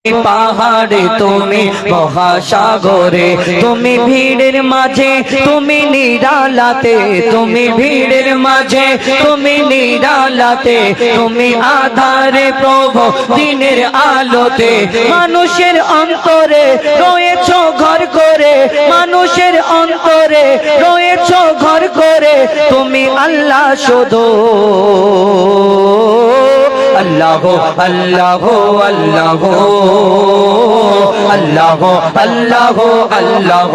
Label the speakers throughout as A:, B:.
A: পাহাড়ে তুমি মহাসাগরে, তুমি ভিড়ের মাঝে তুমি নিরালাতে, তুমি ভিড়ের মাঝে তুমি নিরালাতে, তুমি আধারে প্রভু দিনের আলোতে, মানুষের অন্তরে রয়েছো ঘর করে, মানুষের অন্তরে রয়েছো ঘর করে, তুমি আল্লাহ শুধু আল্লাহ আল্লাহ আল্লাহ আল্লাহ আল্লাহ আল্লাহ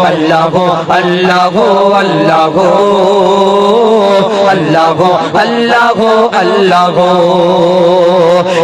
A: আল্লাহ আল্লাহ আল্লাহ আল্লাহ আল্লাহ আল্লাহ।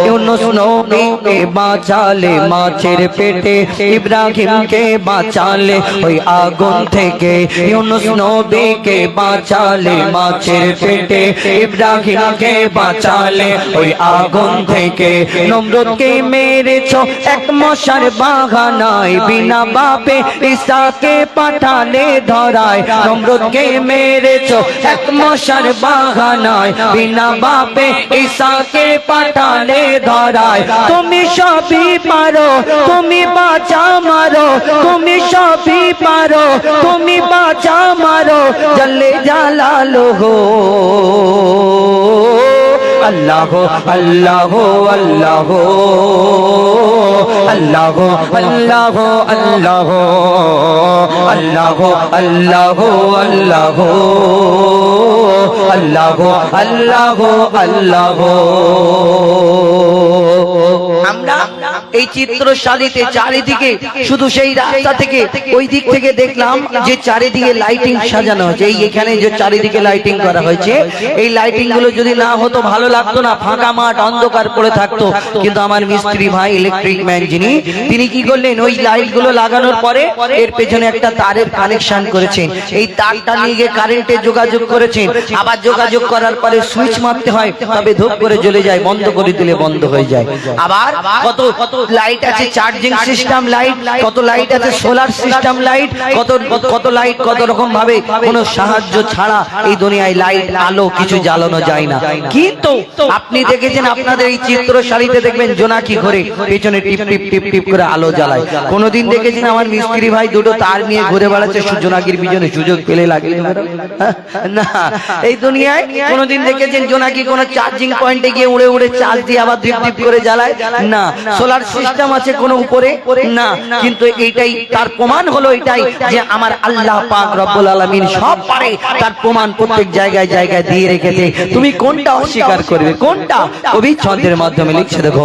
A: ইউনুস নবীকে বাঁচালে মাছের পেটে, ইব্রাহিমকে বাঁচালে ওই আগুন থেকে, ইউনুস নবীকে বাঁচালে মাছের পেটে, ইব্রাহিমকে বাঁচালে ওই আগুন থেকে, নমরুদকে মেরেছো এক মশার বাগানায়, বিনা বাপে ঈসাকে পাঠালে ধরায়, নমরুদকে মেরেছো এক মশার বাগানায়, বিনা বাপে ঈসাকে পাঠালে ধরায়, তুমি সবই পারো তুমি বাঁচা মারো, তুমি সবই পারো তুমি বাঁচা মারো, জলে জালালুহু আল্লাহ আল্লাহ আল্লাহ আল্লাহ আল্লাহ আল্লাহ আল্লাহ আল্লাহ আল্লাহ আল্লাহ আল্লাহ আল্লাহ। আমরা এই চিত্রশালীতে চারিদিকে শুধু সেই রাস্তা থেকে ওই দিক থেকে দেখলাম যে চারিদিকে লাইটিং সাজানো হয়েছে, এই এখানে যে চারিদিকে লাইটিং করা হয়েছে, এই লাইটিং গুলো যদি না হতো ভালো লাগতো না, ফাঁকা মাঠ অন্ধকার পড়ে থাকতো। কিন্তু আমার মিস্ত্রি ভাই ইলেকট্রিক ম্যান যিনি, তিনি কি করলেন, ওই লাইট গুলো লাগানোর পরে এর পেছনে একটা তারের কানেকশন করেছেন, এই তারটা নিয়ে গিয়ে কারেন্টে যোগাযোগ করেছেন, আবার যোগাযোগ করার পরে সুইচ মারতে হয়, তবে ধূপ করে জ্বলে যায়, বন্ধ করে দিলে বন্ধ হয়ে যায়। আবার কত কত লাইট আছে, চার্জিং সিস্টেম লাইট, কত লাইট আছে সোলার সিস্টেম লাইট, কত কত লাইট কত রকম ভাবে কোনো সাহায্য ছাড়া এই দুনিয়ায় লাইট আলো কিছু জ্বালানো যায় না। কিন্তু আপনি দেখেছেন আপনাদের এই চিত্রশালীতে দেখবেন জোনাকি ঘরে পেছনে টিপ টিপ টিপ টিপ করে আলো জ্বালায়। কোনদিন দেখেছেন আমার মিস্ত্রি ভাই দুটো তার নিয়ে ঘুরে বেড়াচ্ছে জোনাকির পিছনে, সুযোগ পেলে লাগে না। এই দুনিয়ায় কোনদিন দেখেছেন জোনাকি কোন চার্জিং পয়েন্টে গিয়ে উড়ে উড়ে চার্জ দিয়ে আবার টিপ টিপ করে জ্বালায় না। সোলার সিস্টেম আছে কোন উপরে না, কিন্তু এইটাই তার প্রমাণ হলো এটাই যে আমার আল্লাহ পাক রব্বুল আলামিন সব পারে, তার প্রমাণ প্রত্যেক জায়গায় জায়গায় দিয়ে রেখেছে। তুমি কোনটা অস্বীকার করবে, কোনটা? কবি ছন্দের মাধ্যমে লিখছে দেখো,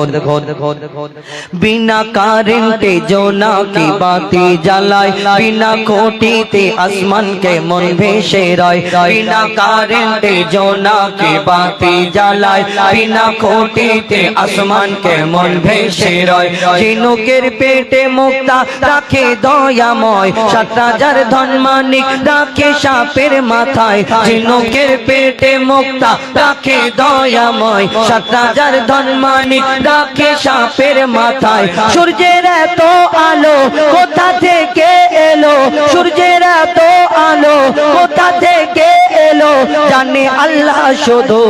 A: বিনা কারেন্টে জোনাকি বাতি জ্বালায়, বিনা খুঁটিতে আসমানকে মন ভেসে রয়, বিনা কারেন্টে জোনাকি বাতি জ্বালায়, বিনা খুঁটিতে আসমানকে মন ভেসে রয়, ঝিনুকের পেটে মুক্তা রাখে দয়াময়, ৭,০০০ ধনমানিক রাখে সাপের মাথায়, ঝিনুকের পেটে মুক্তা রাখে দয়াময়, ৭,০০০ ধনমানিক রাখে সাপের মাথায়, সূর্যের এত আলো কোথা থেকে এলো, সূর্যের এত আলো কোথা থেকে এলো, জানে আল্লাহ শুধু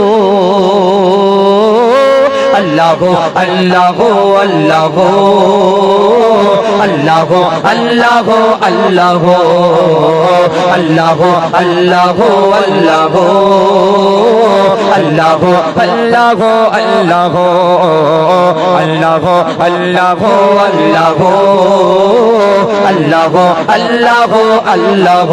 A: আল্লাহ আল্লাহ আল্লাহ আল্লাহ আল্লাহ আল্লাহ আল্লাহ আল্লাহ আল্লাহ আল্লাহ আল্লাহ আল্লাহ আল্লাহ আল্লাহ আল্লাহ আল্লাহ আল্লাহ আল্লাহ।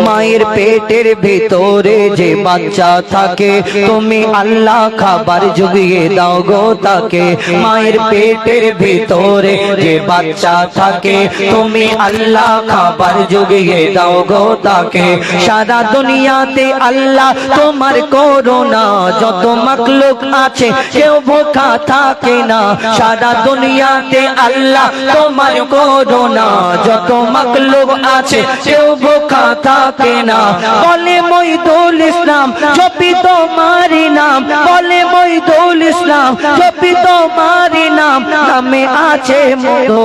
A: মায়ের পেটের ভিতরে যে বাচ্চা থাকে, তুমি আল্লাহ খাবার জুগিয়ে দাও গো তাকে, মায়ের পেটের ভিতরে যে বাচ্চা থাকে, তুমি আল্লাহ খাবার জুগিয়ে দাও গো তাকে, সারা দুনিয়াতে আল্লাহ তোমার করুণা, যত মাখলুক আছে কেউ ভোখা থাকে না, সারা দুনিয়াতে আল্লাহ তোমার করুণা, যত মাখলুক আছে কেউ ভোখা থাকে না, বলে মঈদুল ইসলাম জপি তোমারি নাম, বলে মঈদুল ইসলাম জপি তোমারি নাম, নামে আছে মধু